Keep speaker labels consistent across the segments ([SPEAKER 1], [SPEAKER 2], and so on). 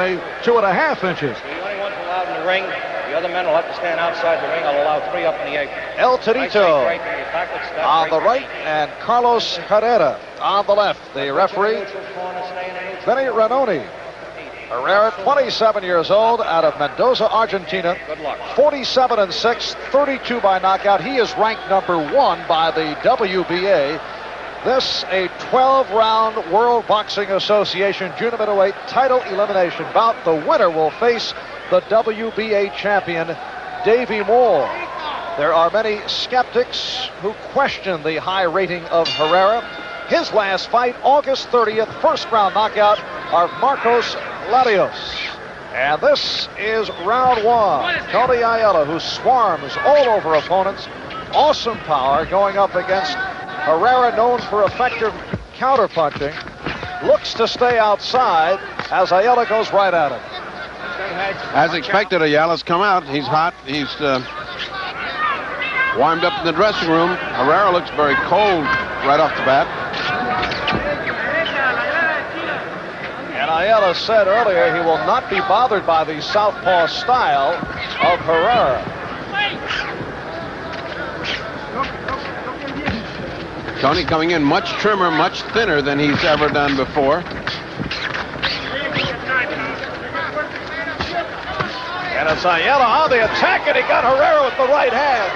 [SPEAKER 1] 2.5 inches.
[SPEAKER 2] The only ones allowed in the ring. The other men will have to stand outside the ring. I'll allow 3 up in the apron.
[SPEAKER 1] El Torito on the right and Carlos Herrera on the left. The referee, Benny Ranoni. Herrera, 27 years old, out of Mendoza, Argentina. 47-6, 32 by knockout. He is ranked number 1 by the WBA. This a 12-round World Boxing Association junior middleweight title elimination bout. The winner will face the WBA champion, Davey Moore. There are many skeptics who question the high rating of Herrera. His last fight, August 30th, first round knockout of Marcos Larios. And this is round 1. Tony Ayala, who swarms all over opponents. Awesome power going up against Herrera, known for effective counterpunching. Looks to stay outside as Ayala goes right at him.
[SPEAKER 3] As expected, Ayala's come out. He's hot. He's warmed up in the dressing room. Herrera looks very cold right off the bat.
[SPEAKER 1] And Ayala said earlier he will not be bothered by the southpaw style of Herrera.
[SPEAKER 3] Tony coming in much trimmer, much thinner than he's ever done before.
[SPEAKER 1] And it's Ayala on the attack, and he got Herrera with the right hand.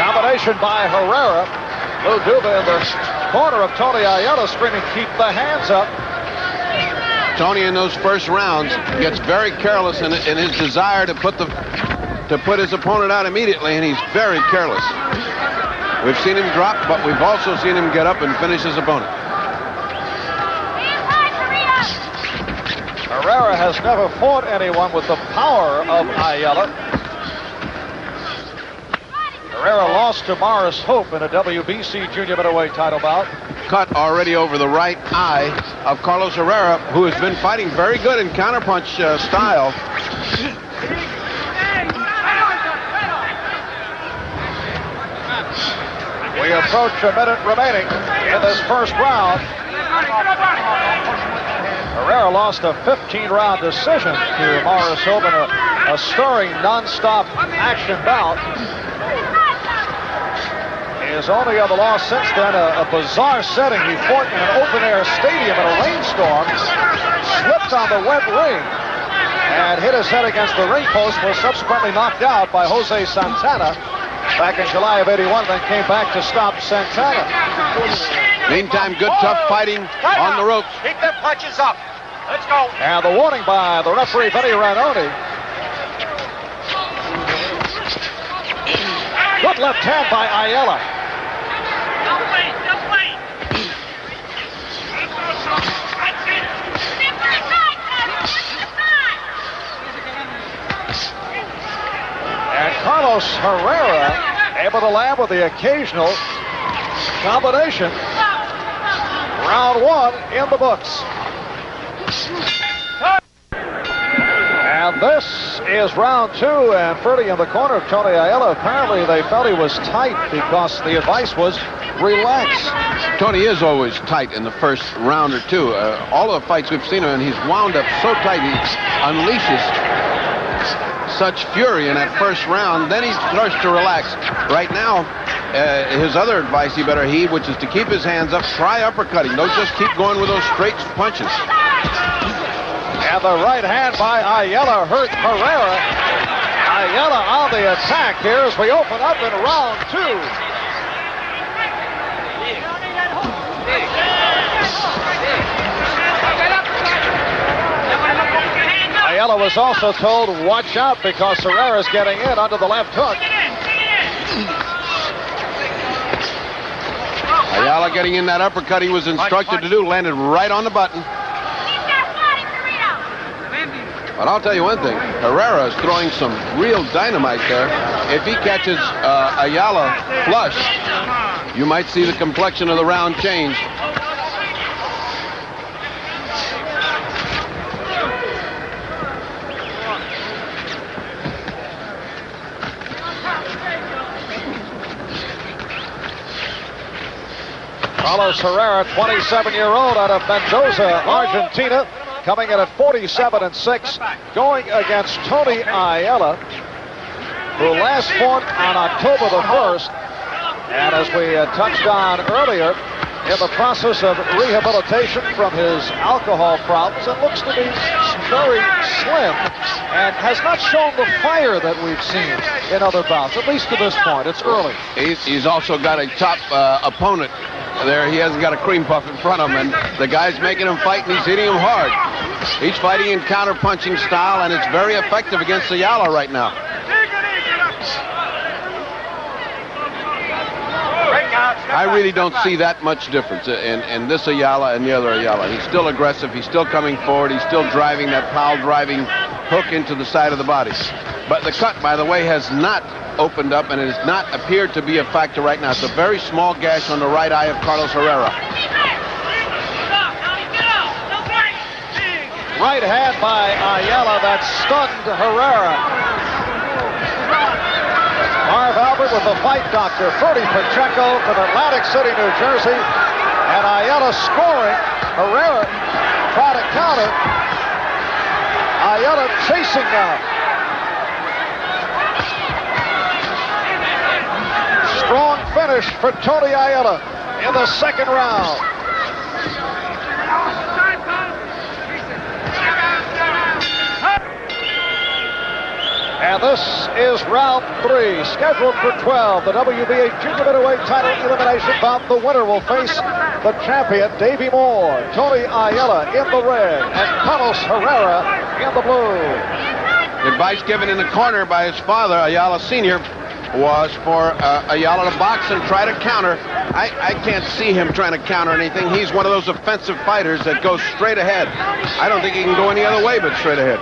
[SPEAKER 1] Combination by Herrera. Lou Duva in the corner of Tony Ayala screaming, keep the hands up.
[SPEAKER 3] Tony in those first rounds gets very careless in his desire to put his opponent out immediately, and he's very careless. We've seen him drop, but we've also seen him get up and finish his opponent.
[SPEAKER 1] Herrera has never fought anyone with the power of Ayala. Herrera lost to Morris Hope in a WBC junior middleweight title bout.
[SPEAKER 3] Cut already over the right eye of Carlos Herrera, who has been fighting very good in counterpunch style.
[SPEAKER 1] We approach a minute remaining in this first round. Herrera lost a 15-round decision to Morris Hope in a stirring non-stop action bout. His only other loss since then, a bizarre setting. He fought in an open-air stadium in a rainstorm, slipped on the wet ring, and hit his head against the ring post, was subsequently knocked out by Jose Santana back in July of '81, then came back to stop Santana.
[SPEAKER 3] Meantime, good tough fighting on the ropes.
[SPEAKER 2] Keep their punches up. Let's go.
[SPEAKER 1] And the warning by the referee, Benny Ranoni. Good left hand by Ayala. And Carlos Herrera able to land with the occasional combination. Round 1 in the books. And this is round 2, and Ferdy in the corner of Tony Ayala. Apparently they felt he was tight because the advice was relax.
[SPEAKER 3] Tony is always tight in the first round or two. All of the fights we've seen him, and he's wound up so tight, he unleashes such fury in that first round, then he starts to relax. Right now, his other advice he better heed, which is to keep his hands up, try uppercutting. Don't just keep going with those straight punches.
[SPEAKER 1] And the right hand by Ayala hurt Herrera. Ayala on the attack here as we open up in round 2. Ayala was also told, watch out, because Herrera's getting in under the left hook.
[SPEAKER 3] Ayala getting in that uppercut he was instructed to do, landed right on the button. But I'll tell you one thing, Herrera is throwing some real dynamite there. If he catches Ayala flush, you might see the complexion of the round change.
[SPEAKER 1] Carlos Herrera, 27-year-old out of Mendoza, Argentina, coming in at 47-6, going against Tony Ayala, who last fought on October the 1st, and as we touched on earlier, in the process of rehabilitation from his alcohol problems, and looks to be very slim and has not shown the fire that we've seen in other bouts, at least to this point. It's early.
[SPEAKER 3] He's also got a top opponent there. He hasn't got a cream puff in front of him, and the guy's making him fight, and he's hitting him hard. He's fighting in counter-punching style, and it's very effective against Ayala right now. I really don't see that much difference in this Ayala and the other Ayala. He's still aggressive. He's still coming forward. He's still driving that pile-driving hook into the side of the body. But the cut, by the way, has not opened up, and it has not appeared to be a factor right now. It's a very small gash on the right eye of Carlos Herrera.
[SPEAKER 1] Right hand by Ayala that stunned Herrera. Marv Albert with the fight doctor, Ferdy Pacheco from Atlantic City, New Jersey. And Ayala scoring. Herrera trying to counter. Ayala chasing now. Strong finish for Tony Ayala in the second round. And this is round 3, scheduled for 12. The WBA Junior Middleweight title elimination bout. The winner will face the champion, Davey Moore. Tony Ayala in the red, and Carlos Herrera in the blue.
[SPEAKER 3] The advice given in the corner by his father, Ayala Sr., was for Ayala to box and try to counter. I can't see him trying to counter anything. He's one of those offensive fighters that goes straight ahead. I don't think he can go any other way but straight ahead.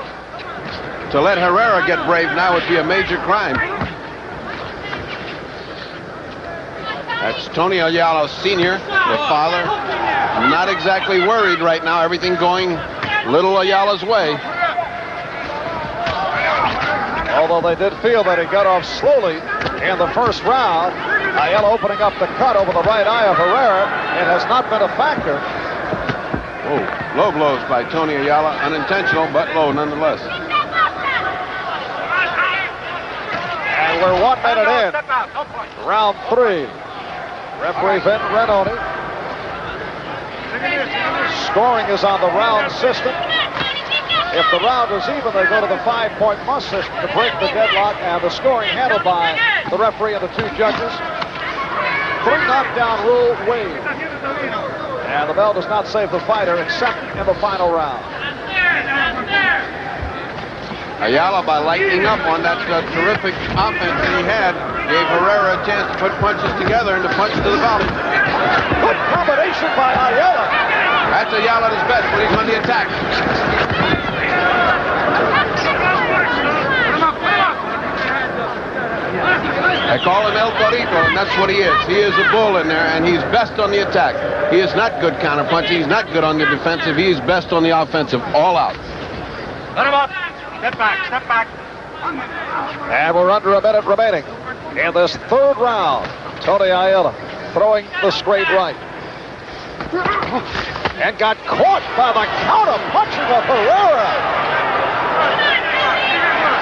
[SPEAKER 3] To let Herrera get brave now would be a major crime. That's Tony Ayala Sr., the father. Not exactly worried right now. Everything going little Ayala's way.
[SPEAKER 1] Although they did feel that he got off slowly in the first round. Ayala opening up the cut over the right eye of Herrera. It has not been a factor.
[SPEAKER 3] Oh, low blows by Tony Ayala. Unintentional, but low nonetheless.
[SPEAKER 1] And we're 1 minute in. Round 3. Referee Vin Renoni. Scoring is on the round system. If the round is even, they go to the 5-point must system to break the deadlock, and the scoring handled by the referee and the 2 judges. 3 knockdown rule waived. And the bell does not save the fighter except in the final round.
[SPEAKER 3] Ayala, by lightening up on that terrific offense that he had, gave Herrera a chance to put punches together and to punch to the body.
[SPEAKER 1] Good combination by Ayala.
[SPEAKER 3] That's Ayala at his best when he's on the attack. I call him El Torito, and that's what he is. He is a bull in there, and he's best on the attack. He is not good counter-punching. He's not good on the defensive. He is best on the offensive, all out.
[SPEAKER 2] Let him up. Step back, step back.
[SPEAKER 1] And we're under a minute remaining in this 3rd round. Tony Ayala throwing the straight right. And got caught by the counter-punching of Herrera.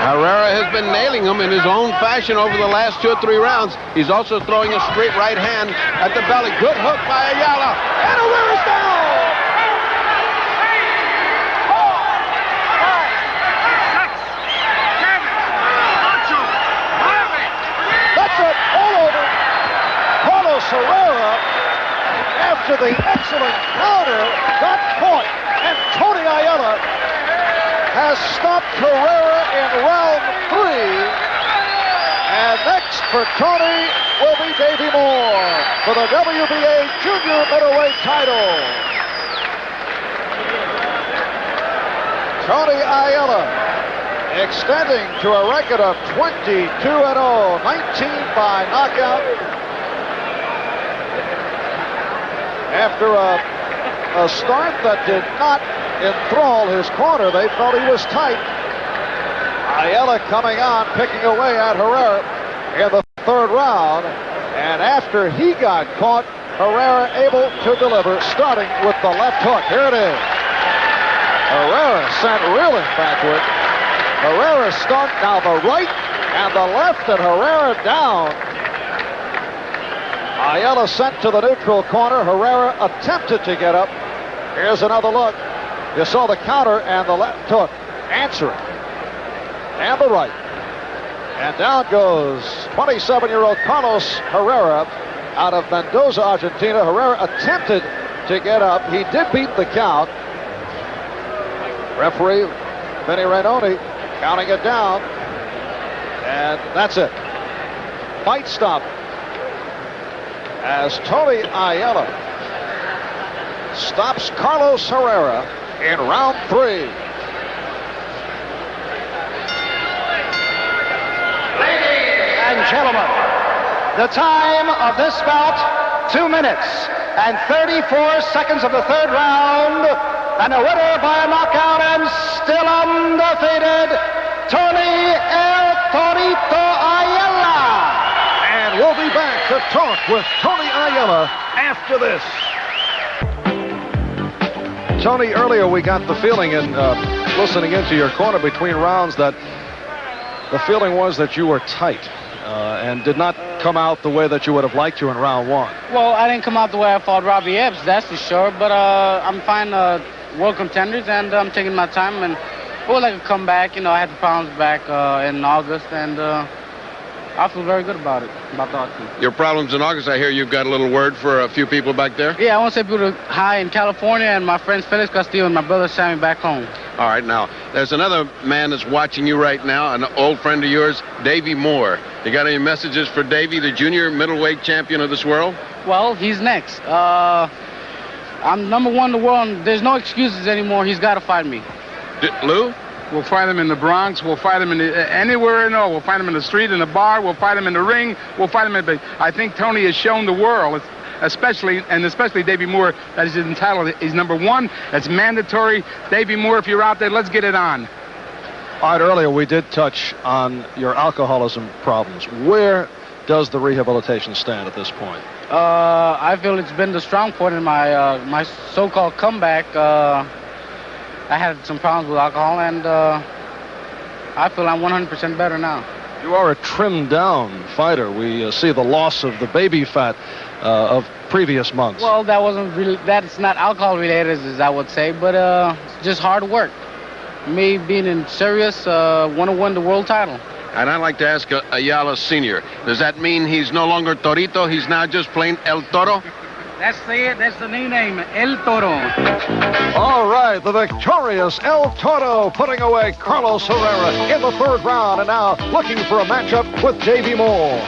[SPEAKER 3] Herrera has been nailing him in his own fashion over the last 2 or 3 rounds. He's also throwing a straight right hand at the belly. Good hook by Ayala. And Herrera's down!
[SPEAKER 1] Herrera, after the excellent counter, got caught, and Tony Ayala has stopped Herrera in round 3. And next for Tony will be Davey Moore for the WBA Junior Middleweight title. Tony Ayala extending to a record of 22-0, 19 by knockout. After a start that did not enthrall his corner, they felt he was tight. Ayala coming on, picking away at Herrera in the 3rd round. And after he got caught, Herrera able to deliver, starting with the left hook. Here it is. Herrera sent reeling backward. Herrera stunned. Now the right and the left, and Herrera down. Ayala sent to the neutral corner. Herrera attempted to get up. Here's another look. You saw the counter and the left hook answering. And the right. And down goes 27-year-old Carlos Herrera out of Mendoza, Argentina. Herrera attempted to get up. He did beat the count. Referee Vinny Rainoni counting it down. And that's it. Fight stop as Tony Ayala stops Carlos Herrera in round 3.
[SPEAKER 4] Ladies and gentlemen, the time of this bout, 2 minutes and 34 seconds of the third round, and a winner by a knockout and still undefeated, Tony El Torito Ayala.
[SPEAKER 1] And we'll be back to talk with Tony Ayala after this. Tony, earlier we got the feeling in listening into your corner between rounds that the feeling was that you were tight and did not come out the way that you would have liked to in round 1.
[SPEAKER 5] Well, I didn't come out the way I fought Robbie Epps, that's for sure, but I'm fine world contenders, and I'm taking my time, and it was like a comeback. You know, I had the problems back in August, and I feel very good about it, about the outcome.
[SPEAKER 3] Your problems in August, I hear you've got a little word for a few people back there?
[SPEAKER 5] Yeah, I want to say people hi in California, and my friends Felix Castillo and my brother Sammy back home.
[SPEAKER 3] All right, now, there's another man that's watching you right now, an old friend of yours, Davey Moore. You got any messages for Davey, the junior middleweight champion of this world?
[SPEAKER 5] Well, he's next. I'm #1 in the world, and there's no excuses anymore. He's got to fight me.
[SPEAKER 3] Lou?
[SPEAKER 6] We'll fight him in the Bronx. We'll fight him in anywhere in all. We'll fight him in the street, in the bar. We'll fight him in the ring. We'll fight him in. I think Tony has shown the world, especially Davey Moore, that he's entitled. He's #1. It's mandatory. Davey Moore, if you're out there, let's get it on.
[SPEAKER 1] All right, earlier we did touch on your alcoholism problems. Where does the rehabilitation stand at this point?
[SPEAKER 5] I feel it's been the strong point in my my so-called comeback. I had some problems with alcohol, and I feel I'm 100% better now.
[SPEAKER 1] You are a trimmed-down fighter. We see the loss of the baby fat of previous months.
[SPEAKER 5] Well, that wasn't really, that's not alcohol-related, as I would say, but it's just hard work. Me being in serious, want to win the world title.
[SPEAKER 3] And I'd like to ask Ayala Sr., does that mean he's no longer Torito? He's now just plain El Toro?
[SPEAKER 5] That's the new name, El Toro.
[SPEAKER 1] All right, the victorious El Toro putting away Carlos Herrera in the 3rd round, and now looking for a matchup with Davey Moore.